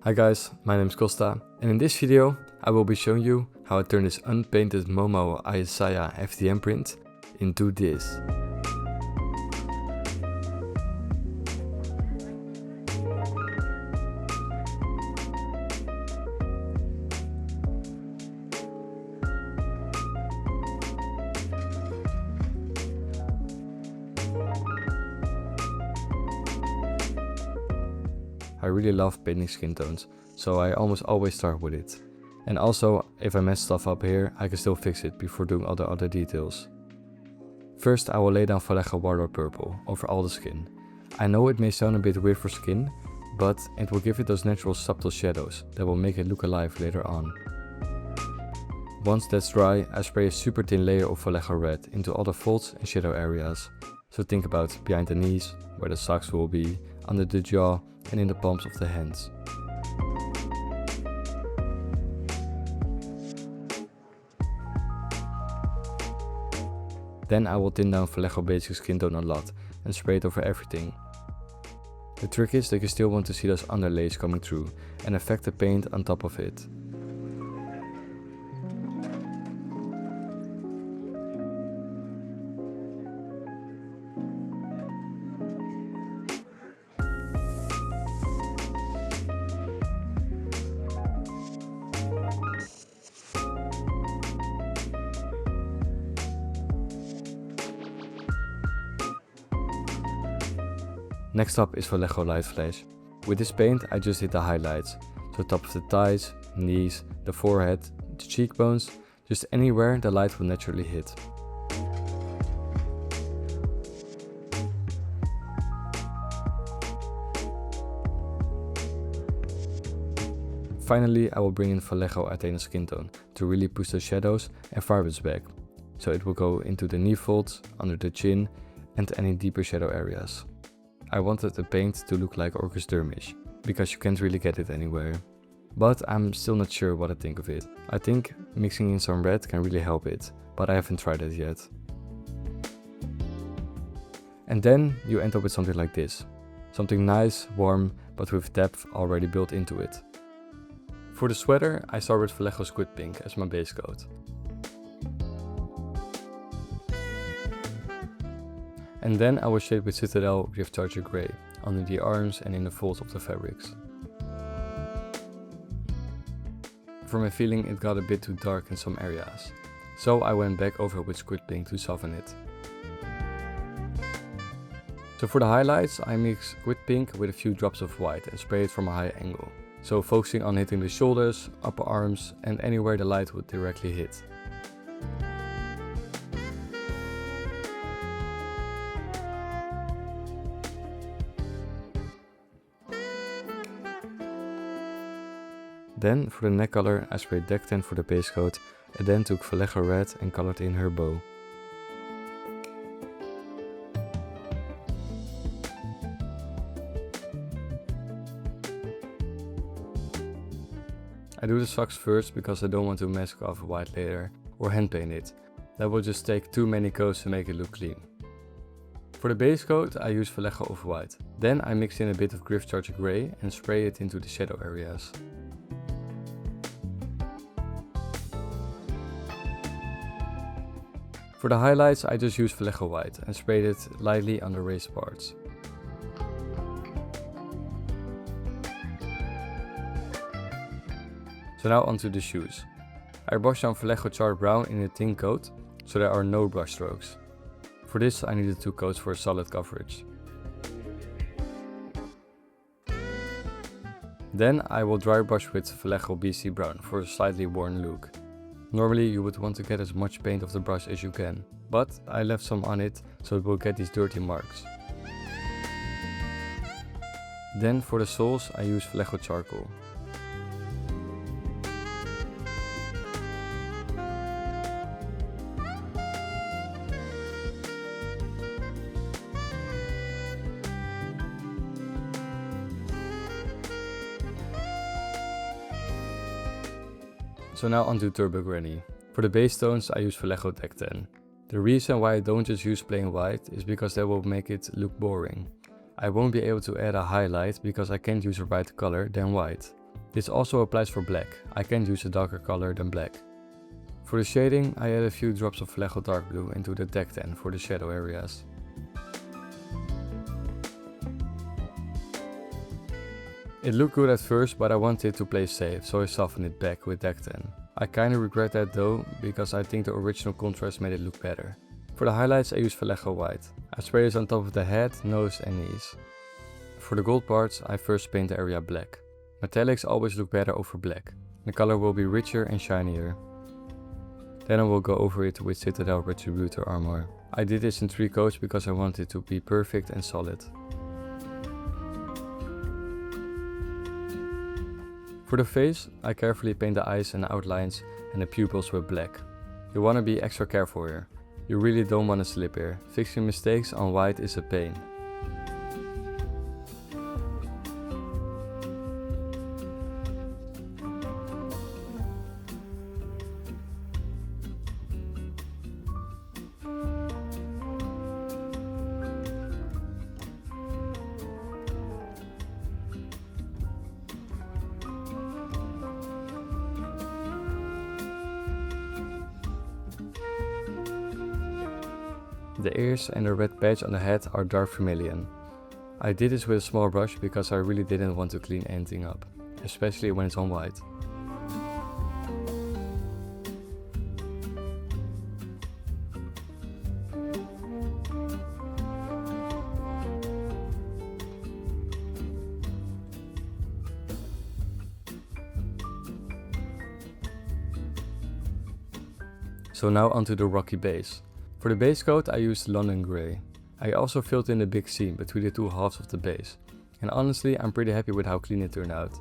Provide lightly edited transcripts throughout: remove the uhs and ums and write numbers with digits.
Hi guys, my name is Kosta, and in this video I will be showing you how I turn this unpainted Momo Ayase FDM print into this. I really love painting skin tones, so I almost always start with it. And also, if I mess stuff up here, I can still fix it before doing all the other details. First I will lay down Vallejo Wardrobe Purple over all the skin. I know it may sound a bit weird for skin, but it will give it those natural subtle shadows that will make it look alive later on. Once that's dry, I spray a super thin layer of Vallejo Red into all the folds and shadow areas. So think about behind the knees, where the socks will be, under the jaw, and in the palms of the hands. Then I will thin down Vallejo Basic skin tone a lot and spray it over everything. The trick is that you still want to see those underlays coming through and affect the paint on top of it. Next up is Vallejo Light Flash. With this paint I just hit the highlights, so top of the thighs, knees, the forehead, the cheekbones, just anywhere the light will naturally hit. Finally I will bring in Vallejo Athena skin tone to really push the shadows and vibrance back, so it will go into the knee folds, under the chin and any deeper shadow areas. I wanted the paint to look like Orcus Dermish, because you can't really get it anywhere. But I'm still not sure what I think of it. I think mixing in some red can really help it, but I haven't tried it yet. And then you end up with something like this. Something nice, warm, but with depth already built into it. For the sweater I start with Vallejo Squid Pink as my base coat. And then I will shade with Citadel Drift Charger Grey under the arms and in the folds of the fabrics. For my feeling it got a bit too dark in some areas, so I went back over with Squid Pink to soften it. So for the highlights I mix Squid Pink with a few drops of white and spray it from a high angle, so focusing on hitting the shoulders, upper arms and anywhere the light would directly hit. Then for the neck color I sprayed DanDaDan for the base coat and then took Vallejo Red and colored in her bow. I do the socks first because I don't want to mask off a white layer or hand paint it. That will just take too many coats to make it look clean. For the base coat I use Vallejo Off-White. Then I mix in a bit of Drift Charger Grey and spray it into the shadow areas. For the highlights I just used Vallejo White and sprayed it lightly on the raised parts. So now onto the shoes. I brushed down Vallejo Charred Brown in a thin coat, so there are no brush strokes. For this I needed 2 coats for a solid coverage. Then I will dry brush with Vallejo BC Brown for a slightly worn look. Normally you would want to get as much paint off the brush as you can, but I left some on it so it will get these dirty marks. Then for the soles I use Vallejo Charcoal. So now onto Turbo Granny. For the base tones I use Vallejo DanDaDan. The reason why I don't just use plain white is because that will make it look boring. I won't be able to add a highlight because I can't use a brighter color than white. This also applies for black. I can't use a darker color than black. For the shading, I add a few drops of Vallejo dark blue into the DanDaDan for the shadow areas. It looked good at first, but I wanted to play safe, so I softened it back with DanDaDan. I kinda regret that though, because I think the original contrast made it look better. For the highlights I use Vallejo white. I spray this on top of the head, nose and knees. For the gold parts I first paint the area black. Metallics always look better over black. The color will be richer and shinier. Then I will go over it with Citadel Retributor armor. I did this in 3 coats because I wanted it to be perfect and solid. For the face, I carefully paint the eyes and outlines and the pupils with black. You wanna be extra careful here. You really don't wanna slip here. Fixing mistakes on white is a pain. The ears and the red patch on the head are dark vermilion. I did this with a small brush because I really didn't want to clean anything up, especially when it's on white. So now onto the rocky base. For the base coat I used London Grey. I also filled in the big seam between the 2 halves of the base. And honestly I'm pretty happy with how clean it turned out.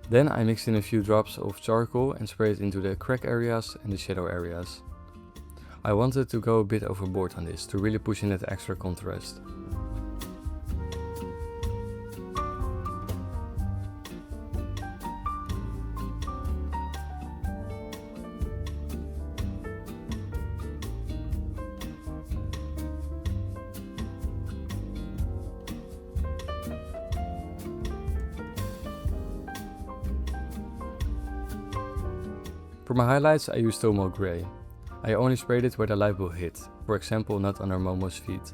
Then I mixed in a few drops of charcoal and sprayed it into the crack areas and the shadow areas. I wanted to go a bit overboard on this to really push in that extra contrast. For my highlights I used Momo Grey. I only sprayed it where the light will hit, for example not under Momo's feet.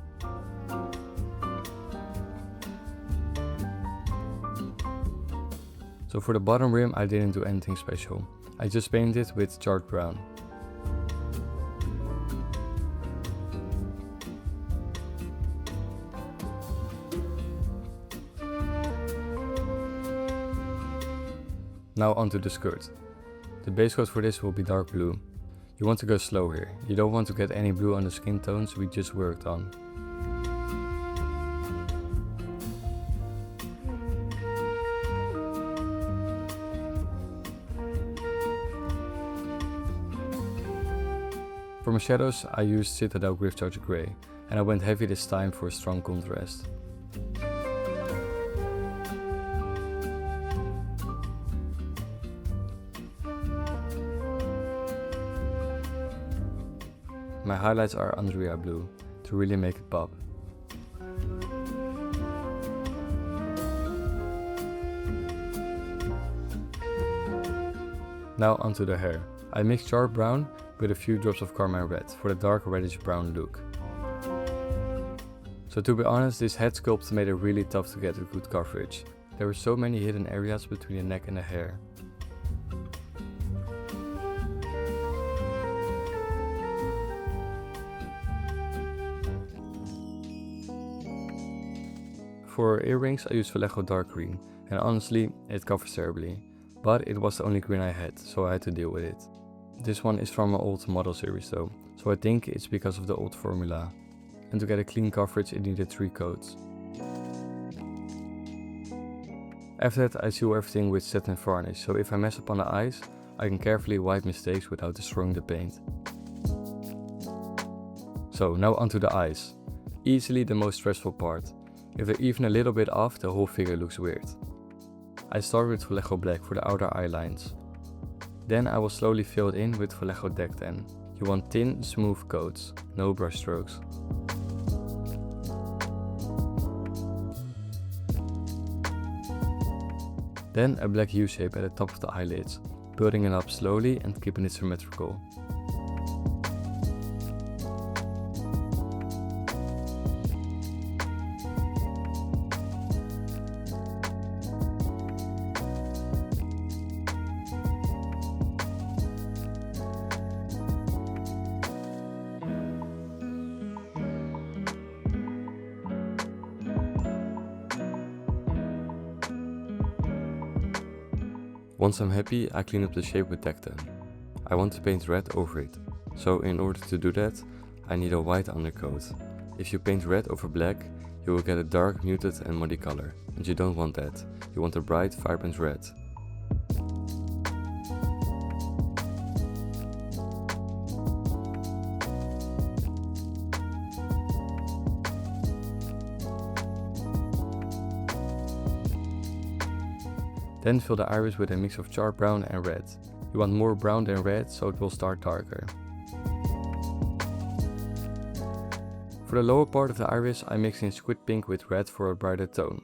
So for the bottom rim I didn't do anything special. I just painted it with charred brown. Now onto the skirt. The base coat for this will be dark blue. You want to go slow here. You don't want to get any blue on the skin tones we just worked on. For my shadows I used Citadel Griff Charge Grey and I went heavy this time for a strong contrast. My highlights are Andrea Blue, to really make it pop. Now onto the hair. I mixed charred brown with a few drops of carmine red for the dark reddish brown look. So to be honest, this head sculpt made it really tough to get a good coverage. There were so many hidden areas between the neck and the hair. For earrings I used Vallejo dark green and honestly it covers terribly, but it was the only green I had, so I had to deal with it. This one is from an old model series though, so I think it's because of the old formula. And to get a clean coverage it needed 3 coats. After that I seal everything with satin varnish, so if I mess up on the eyes I can carefully wipe mistakes without destroying the paint. So now onto the eyes. Easily the most stressful part. If they're even a little bit off, the whole figure looks weird. I start with Vallejo black for the outer eye lines. Then I will slowly fill it in with Vallejo DanDaDan. You want thin, smooth coats, no brush strokes. Then a black U shape at the top of the eyelids, building it up slowly and keeping it symmetrical. Once I'm happy, I clean up the shape with DanDaDan. I want to paint red over it, so in order to do that, I need a white undercoat. If you paint red over black, you will get a dark, muted and muddy color, and you don't want that. You want a bright, vibrant red. Then fill the iris with a mix of charred brown and red. You want more brown than red, so it will start darker. For the lower part of the iris, I mix in squid pink with red for a brighter tone.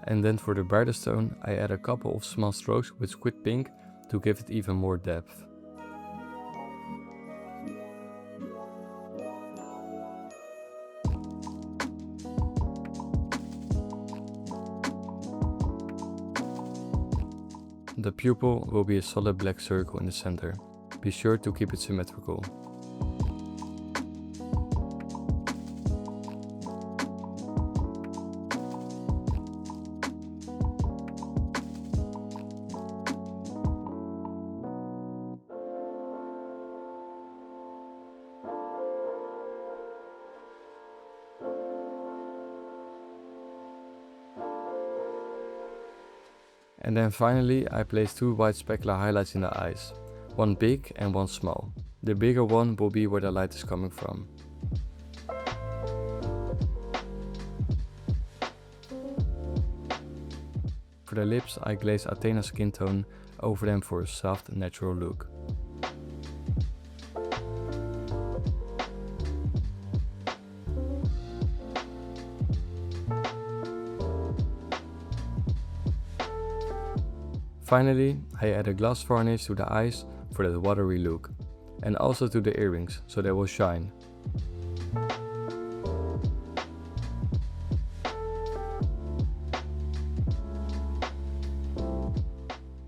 And then for the brightest tone, I add a couple of small strokes with squid pink to give it even more depth. The pupil will be a solid black circle in the center. Be sure to keep it symmetrical. And then finally I place two white specular highlights in the eyes, one big and one small. The bigger one will be where the light is coming from. For the lips I glaze Athena skin tone over them for a soft, natural look. Finally, I add a gloss varnish to the eyes for that watery look, and also to the earrings so they will shine.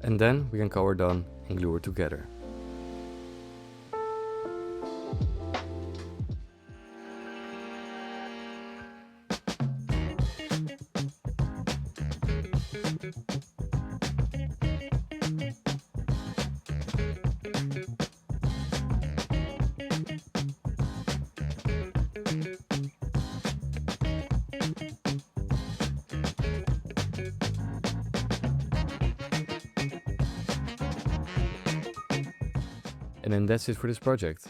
And then we can color done and glue it together. And then that's it for this project.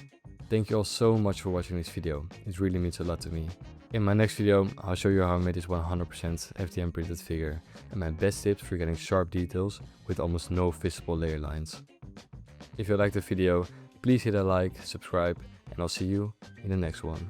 Thank you all so much for watching this video, it really means a lot to me. In my next video, I'll show you how I made this 100% FDM printed figure and my best tips for getting sharp details with almost no visible layer lines. If you liked the video, please hit a like, subscribe, and I'll see you in the next one.